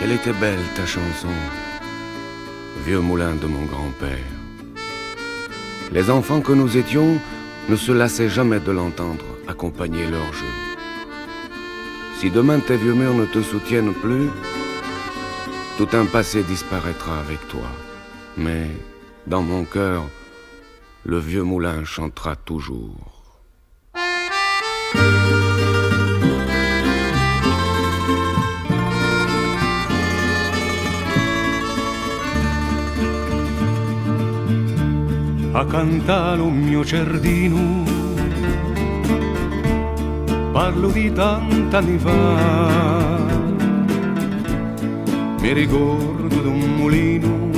Elle était belle ta chanson, vieux moulin de mon grand-père. Les enfants que nous étions ne se lassaient jamais de l'entendre accompagner leur jeu. Si demain tes vieux murs ne te soutiennent plus, tout un passé disparaîtra avec toi. Mais dans mon cœur, le vieux moulin chantera toujours. A cantare un mio giardino, parlo di tant'anni fa, mi ricordo d'un mulino,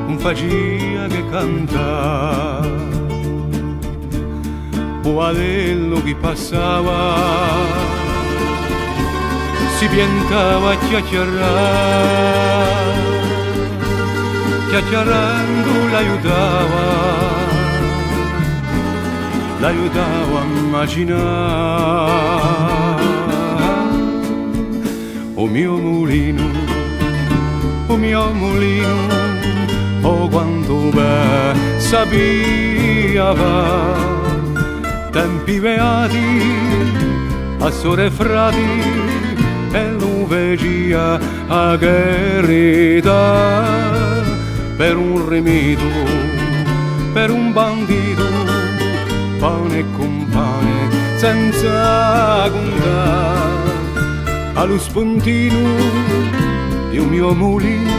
un faccia che cantava, poadello che passava, si piantava a chiacchierare, chiacchierando l'aiutava a immaginare. O mio mulino, oh quanto bene sapeva, tempi beati, a sore frati, e lo vegia a carità. Per un rimito, per un bandito, pane e compane, senza contare, allo spuntino di un mio mulino,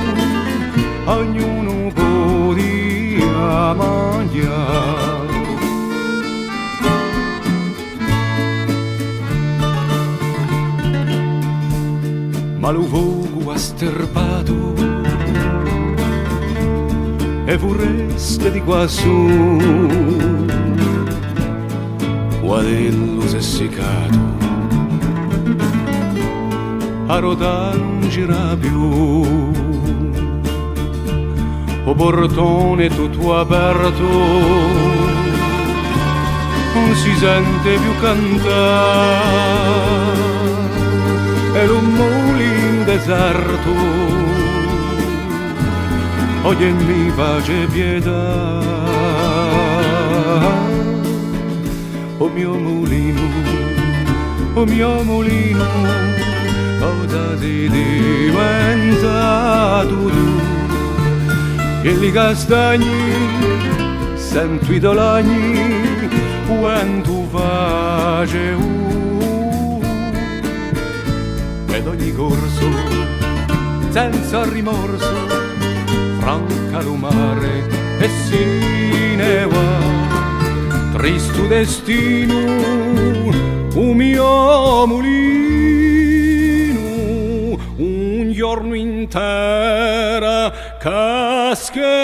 ognuno poteva mangiare. Ma lo fuoco ha sterpato e vorreste di quassù, guadello si è seccato, a rotare non gira più, o portone tutto aperto, non si sente più cantare, e lo mulino deserto, oggi mi face pietà. O mio mulino, cosa sei diventato tu? E i castagni, sento i dolagni, quando facevo. Ed ogni corso, senza rimorso, franca lo mare e si ne va, tristo destino, un mio mulino, un giorno intera cascherà.